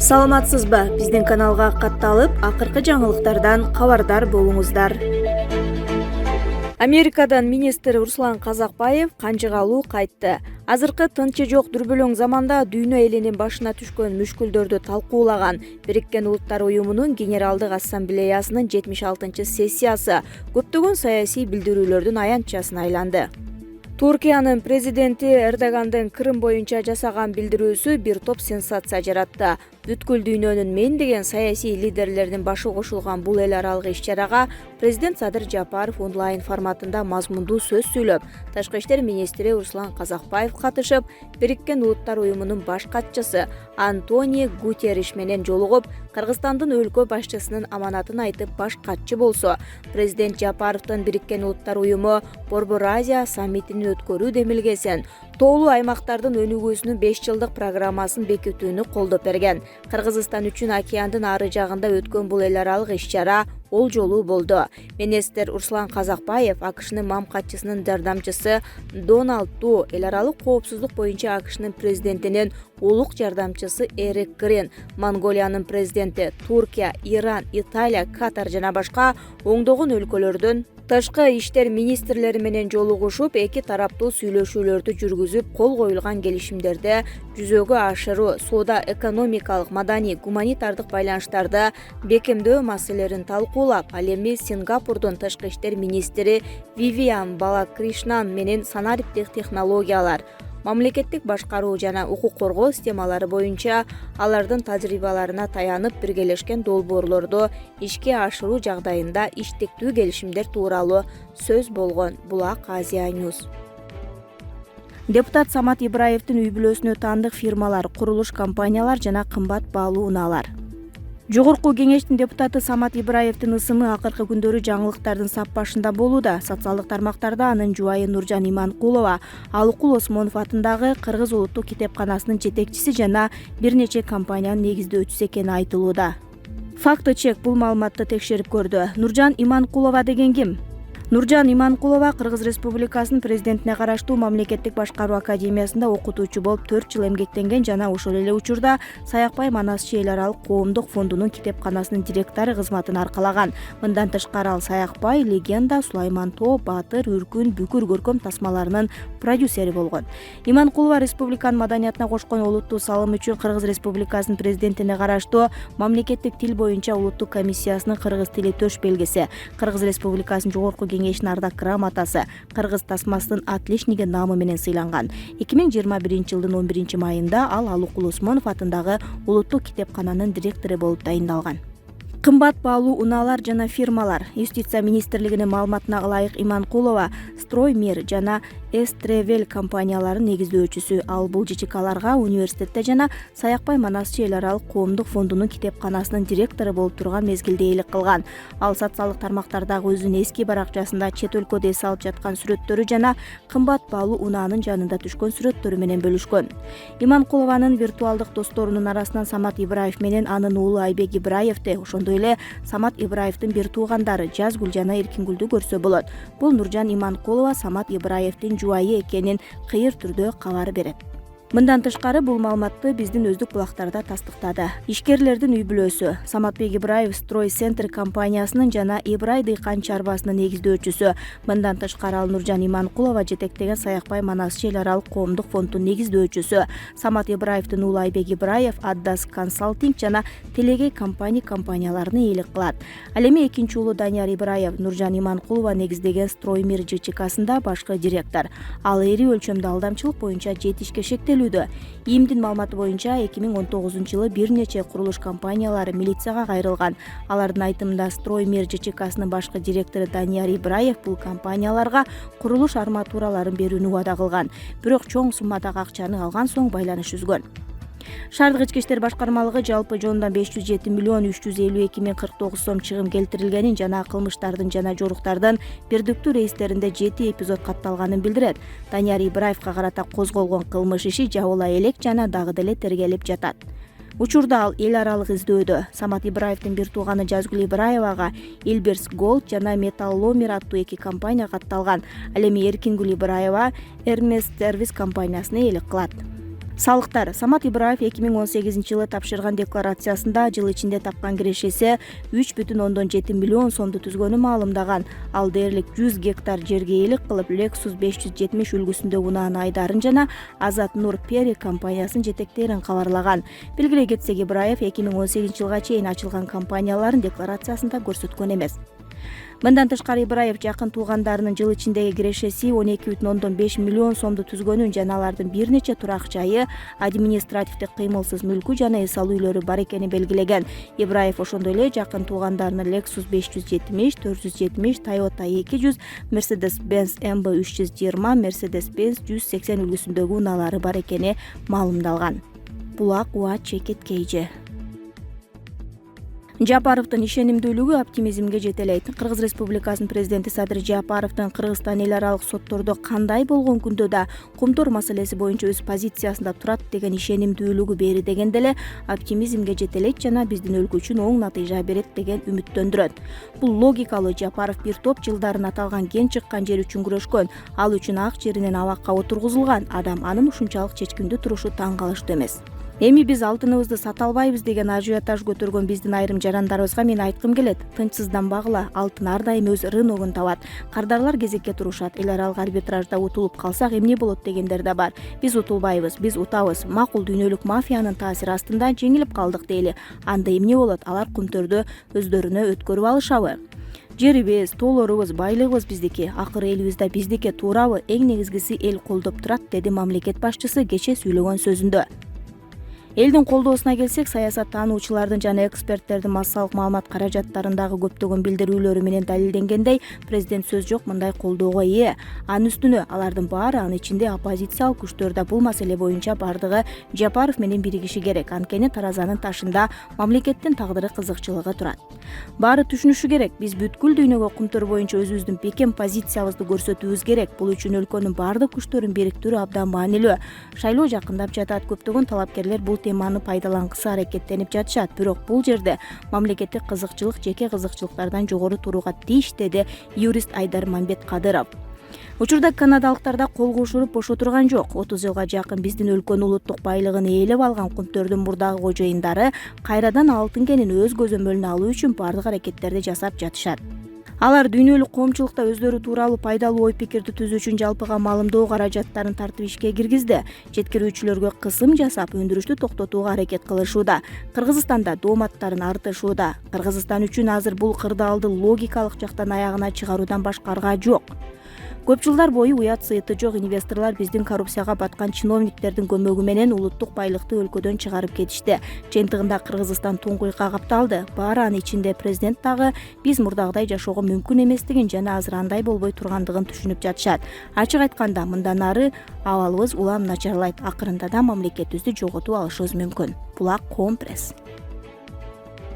Саламатсызбы? Биздин каналга катталып, акыркы жаңылыктардан кабардар болуңуздар. Америкадан министр Руслан Казакбаев канчыгалуу кайтты. Азыркы тынчы жок дүрбөлөң заманда дүйнө элинин башына түшкөн мүшкүлдөрдү талкуулаган Бириккен Улуттар Уюмунун Генералдык Ассамблеясынын 76-сессиясы көптөгөн саясий билдирүүлөрдүн аянтчасына айланды. Туркиянын президенти Эрдогандын Крым боюнча жасаган билдирүүсү бир топ сенсация жаратты. Бүткүл дүйнөнүн мен деген саясий лидерлердин башы кошулган бул эл аралык иш-чарага президент Садыр Жапаров онлайн форматында мазмундуу сөз сүйлөп, Ташкы иштер министри Руслан Казакбаев катышып, Бириккен Улуттар Уюмунун баш катчысы Антонио Гутерриш менен жолугуп, Кыргызстандын өлкө башчысынын аманатын айтып баш катчы болсо, президент Жапаровдун Бириккен Улуттар Уюму Борбор Азия саммитин өткөрүү демилгесин, тоолуу аймактардын өнүгүүсүнүн 5 жылдык программасын бекитүүнү колдоп берген. Кыргызстан үчүн океандын ары жагында өткөн бул эл аралык иш-чара ол жолу болду. Министр Руслан Казакбаев АКШнын мам катчысынын жардамчысы Дональду, эл аралык коопсуздук боюнча АКШнын президентинин улук жардамчысы Эрик Грин, Монголиянын президенти, Туркия, Иран, Италия, Катар жана башка оңдогон өлкөлөрдүн тышкы иштер министрлери менен жолугушуп, эки тараптуу сүйлөшүүлөрдү жүргүзүп, кол коюлган келишимдерди жүзөгө ашыруу, соода, экономикалык, маданий, гуманитардык байланыштарды бекемдөө маселелерин талкуулап, ал эми Сингапурдун тышкы иштер министри Вивиан Балакришнан менен санариптик технологиялар, мамлекеттик башкаруу жана укук коргоо системалары боюнча алардын тажрыйбаларына таянып биргелешкен долбоорлорду ишке ашыруу жагдайында иштектүү келишимдер тууралуу сөз болгон. Булак Азия Ньюс. Депутат Самат Ибраевдин үй бүлөсүнө таандык фирмалар, курулуш компаниялар жана кымбат баалуу унаалар. Жогорку кеңештин депутаты Самат Ибраевдин ысымы акыркы күндөрү жаңылыктардын сап башында болууда. Социалдык тармактарда анын жубайы Нуржан Иманкулова Алыкул Осмонов атындагы Кыргыз улуттук китепканасынын жетекчиси жана бир нече компаниянын негиздөөчүсү экени айтылууда. Факты чек бул маалыматты текшерип көрдү. Нуржан Иманкулова деген ким? Нуржан Иманкулова Кыргыз Республикасынын президентине караштуу мамлекеттик башкаруу академиясында окутуучу болуп 4 жыл эмгектенген жана ошол эле учурда Саякбай Манасчы эл аралык коомдук фондунун китепканасынын директору кызматын аркалаган. Мындан тышкары ал Саякбай, Легенда, Сулайман Тоо, Батыр, Үркүн, Бүкүр көркөм тасмаларынын продюсери болгон. Иманкулова республиканын маданиятына кошкон олуттуу салым үчүн Кыргыз Республикасынын президентине караштуу мамлекеттик тил боюнча улуттук комиссиясынын кыргыз тили төш белгиси, Кыргыз Республикасынын жогорку кеңештин ардак грамотасы, кыргыз тасмасынын отличниги наамы менен сыйланган. 2021-жылдын 11-майында ал Алыкул Осмонов атындагы улуттук китепкананын директору болуп дайындалган. Кымбат баалуу унаалар жана фирмалар. Юстиция министрлигинин маалыматына ылайык Иманкулова Строймир жана Эстревел компанияларынын негиздөөчүсү. Ал бул ЖЧКларга университетте жана Саякбай Манасчы эл аралык коомдук фондунун китепканасынын директору болуп турган мезгилде эйлик кылган. Ал социалдык тармактардагы өзүнүн эски баракчасында чет өлкөдө эс алып жаткан сүрөттөрү жана кымбат баалуу унаанын жанында түшкөн сүрөттөрү менен бөлүшкөн. Иманкулованын виртуалдык досторунун арасынан Самат Ибраев менен анын уулу Айбек Ибраевди, ошондой эле Самат Ибраевдин бир туугандары Жазгүл жана Эркингүлдү көрсө болот. Бул Нуржан Иманкулова Самат Ибраевдин жубайы экенин кыйыр түрдө кабар берет. Мындан тышкары бул маалыматты биздин өздүк булактарда тастыктады. Ишкерлердин үй бүлөсү Саматбек Ибраев Строй Центр компаниясынын жана Ибрай дыйкан чарбасынын негиздөөчүсү. Мындан тышкары ал Нуржан Иманкулова жетектеген Саякбай Манасчы эл аралык коомдук фондунун негиздөөчүсү. Самат Ибраевдин уулу Айбек Ибраев Аддас консалтинг жана Телегей компанияларына ээлик кылат. Ал эми экинчи уулу Данияр Ибраев Нуржан Иманкулова негиздеген Строймир ЖЧКсында башкы директор. Ал ири өлчөмдүү алдамчылык боюнча жетишке шектелүү. ИИМдин маалыматы боюнча 2019-жылы бир нече курулуш компаниялары милицияга кайрылган. Алардын айтымында Строймир ЖЧКсынын башкы директору Данияр Ибраев бул компанияларга курулуш арматураларын берүүнү убада кылган. Бирок чоң суммадагы акчаны алган соң байланыш үзгөн. Шаардык ички иштер башкармалыгы жалпы жонунан 507 миллион 352 миң 49 сом чыгым келтирилгенин жана кылмыштардын жана жоруктардын бирдиктүү рейстеринде 7 эпизод катталганын билдирет. Данияр Ибраевга карата козголгон кылмыш иши жабыла элек жана дагы деле тергелип жатат. Учурда ал эл аралык издөөдө. Самат Ибраевдин бир тууганы Жазгүл Ибраевага Илберс Голд жана Металломир аттуу эки компания катталган. Ал эми Эркингүл Ибраева Эрмес сервис компаниясына ээлик кылат. Салыктар. Самат Ибраев 2018-жылы тапшырган декларациясында жыл ичинде тапкан кирешеси 3,7 миллион сомду түзгөнү маалымдаган. Ал дээрлик 100 гектар жергеээлик кылып, Lexus 570 үлгүсүндө унаанын айдарын жана Азат Нур Пери компаниясынын жетектерин кабарлаган. Белгилей кетсек, Ибраев 2018-жылга чейин ачылган компанияларын декларациясында көрсөткөн эмес. Мындан тышкары Ибраев жакын туугандарынын жыл ичиндеги кирешеси 12,5 миллион сомду түзгөнүн жана алардын бир нече турак жайы, административдик кыймылсыз мүлкү жана эс алуу үйлөрү бар экенин белгилеген. Ибраев ошондой эле жакын туугандарынын Lexus 570, 470, Toyota 200, Mercedes-Benz MB 320, Mercedes-Benz 180 үлгүсүндөгү унаалары бар экени маалымдалган. Булак уа чекеткейже. Жапаровдун ишенимдүүлүгү оптимизмге жетелейт. Кыргыз Республикасынын президенти Садыр Жапаровдун Кыргызстан эл аралык соттордо кандай болгон күндө да кумтор маселеси боюнча өз позициясында турат деген ишенимдүүлүгү бери дегенде эле оптимизмге жетелейт жана биздин өлкө үчүн оң натыйжа берет деген үмүттөндүрөт. Бул логикалуу. Жапаров бир топ жылдарын аталган кен чыккан жер үчүн күрөшкөн. Ал үчүн ак жеринен абакка отургузулган. Адам анын ушунчалык чечкиндүү турушу таң калыштуу эмес. Эми биз алтыныбызды сата албайбыз деген ажиотаж көтөргөн биздин айрым жарандарыбызга мен айткым келет. Тынчсызданбагыла, алтын ар дайым өз рыногун табат. Кардарлар кезекке турушат. Эл аралык арбитражда утулуп калсак эмне болот дегендер да бар. Биз утулбайбыз, биз утабыз. Макул дүйнөлүк мафиянын таасири астында жеңилип калдык дейли. Анда эмне болот? Алар кумтөрдү өздөрүнө өткөрүп алышабы? Жерибиз, тоолорубуз, байлыгыбыз биздики. Акыры элибиз да биздики, туурабы? Эң негизгиси эл колдоп турат, деди мамлекет башчысы кечээ сүйлөгөн сөзүндө. Элдин колдоосуна келсек, саясат таануучулардын жана эксперттердин массалык маалымат каражаттарындагы көптөгөн билдирүүлөрү менен далилденгендей, президент сөз жок мындай колдоого ээ. Анын үстүнө алардын баары, анын ичинде оппозициялык күчтөр да бул маселе боюнча бардыгы Жапаров менен биригиши керек. Анткени таразанын ташында мамлекеттин тагдыры кызыкчылыгы турат. Баары түшүнүшү керек. Биз бүткүл дүйнөгө кумтөр боюнча өзүбүздүн бекем позициябызды көрсөтүүбүз керек. Бул үчүн өлкөнүн бардык күчтөрүн бириктирүү абдан маанилүү. Шайлоо жакындап жатат. Көптөгөн талапкерлер бул теманы пайдалангысы аракеттенип жатышат. Бирок бул жерде мамлекеттик кызыкчылык жеке кызыкчылыктардан жогору турууга тийиш, деди юрист Айдар Мамбеткадыров. Учурда канадалыктарда кол кушуруп бош отурган жок. 30 жылга жакын биздин өлкөнүн улуттук байлыгын ээлеп алган кумтөрдүн мурдагы кожоюндары кайрадан алтын кенин өз көзөмөлүнө алуу үчүн бардык аракеттерди жасап жатышат. Алар дүйнөлүк коомчулукта өздөрү тууралуу пайдалуу ой-пикирди түзүү үчүн жалпыга маалымдоо каражаттарын тартып ишке киргизди. Жеткирүүчүлөргө кысым жасап, өндүрүштү токтотууга аракет кылышууда. Кыргызстанда дооматтарын артышууда. Кыргызстан үчүн азыр бул кырдаалды логикалык жактан аягына чыгаруудан башка арга жок. Көп жылдар бою уят сыйыты жок инвесторлор биздин коррупцияга баткан чиновниктердин көмөгү менен улуттук байлыкты өлкөдөн чыгарып кетишти. Жыйынтыгында Кыргызстан туңгуйка капталды. Баары анын ичинде президент дагы биз мурдагыдай жашоого мүмкүн эместигин жана азыр андай болбой тургандыгын түшүнүп жатышат. Ачык айтканда, мындан ары абалыбыз улам начарлайт. Акырында да мамлекетибизди жоготуп алышыбыз мүмкүн. Булак компресс.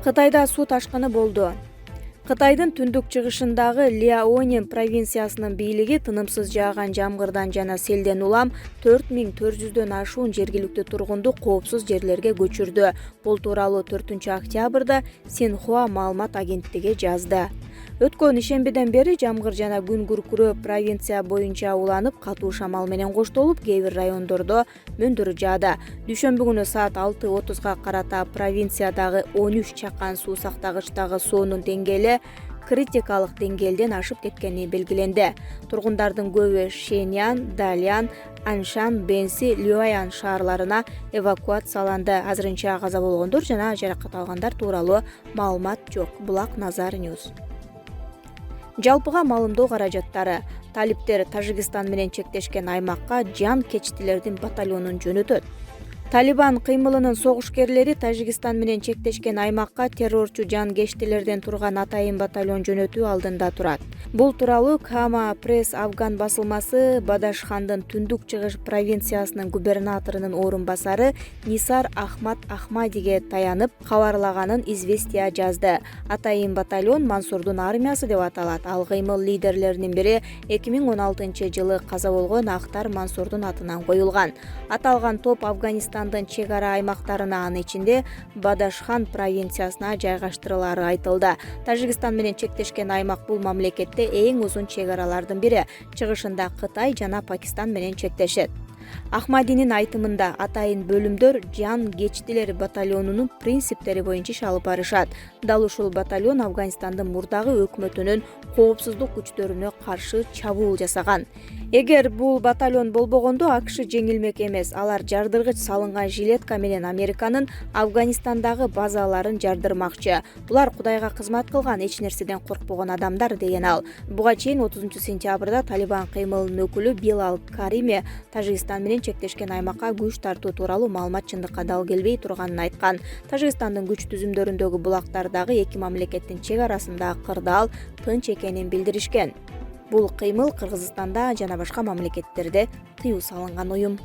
Кытайда суу ташкыны болду. Кытайдын түндүк чыгышындагы Лиаонин провинциясынын бийлиги тынымсыз жааган жамгырдан жана селден улам 4400дөн ашуун жергиликтүү тургунду коопсуз жерлерге көчүрдү. Бул тууралуу 4-октябрда Синхуа маалымат агенттиги жазды. Өткөн ишембиден бери жамгыр жана күн күркүрөө провинция боюнча уланып, катуу шамал менен коштолуп, кээ бир райондордо мөндүр жаады. Дүйшөмбү күнү саат 6:30га карата провинциядагы 13 чакан суу сактагычтагы суунун деңгээли критикалык деңгээлден ашып кеткени белгиленди. Тургундардын көбү Шенян, Далян, Аншан, Бенси, Люаян шаарларына эвакуацияланды. Азырынча каза болгондор жана жаракат алгандар тууралуу маалымат жок. Булак Назар Ньюс. Жалпыга маалымдоо каражаттары. Талибдер Тажикстан менен чектешкен аймакка ЖАНКЕЧТИЛЕРДИн батальонун жөнөтөт. Талибан кыймылынын согушкерлери Тажикстан менен чектешкен аймакка террорчу ЖАНКЕЧТИЛЕРДен турган атайын батальон жөнөтүү алдында турат. Бул тууралуу Кама пресс Афган басылмасы Бадашхандын түндүк чыгыш провинциясынын губернаторунун орун басары Нисар Ахмад Ахмадиге таянып кабарлаганын известия жазды. Атайын батальон Мансурдун армиясы деп аталат. Ал кыймыл лидерлеринин бири 2016-жылы каза болгон Ахтар Мансурдун атынан коюлган. Аталган топ Афганистандын чек ара аймактарына, анын ичинде Бадашхан провинциясына жайгаштырылары айтылды. Тажикстан менен чектешкен аймак бул мамлекетте эң узун чек аралардын бири. Чыгышында Кытай жана Пакистан менен чектешет. Ахмадинин айтымында атайын бөлүмдөр ЖАНКЕЧТИЛЕРДИ батальонунун принциптери боюнча иш алып барышат. Дал ушул батальон Афганистандын мурдагы өкмөтүнүн коопсуздук күчтөрүнө каршы чабуул жасаган. Эгер бул батальон болбогондо АКШ жеңилмек эмес. Алар жардыргыч салынган жилетка менен Американын Афганистандагы базаларын жардырмакчы. Булар Кудайга кызмат кылган, эч нерседен коркпогон адамдар, деген ал. Буга чейин 30-сентябрда Талибан кыймылынын өкүлү Билал Кариме Тажикстан менен чектешкен аймакка күч тартуу тууралуу маалымат чындыкка дал келбей турганын айткан. Тажикстандын күч түзүмдөрүндөгү булактардагы эки мамлекеттин чек арасындагы кырдаал тынч экенин билдиришкен. Бул кыймыл Кыргызстанда жана башка мамлекеттерде тыюу салынган уюм.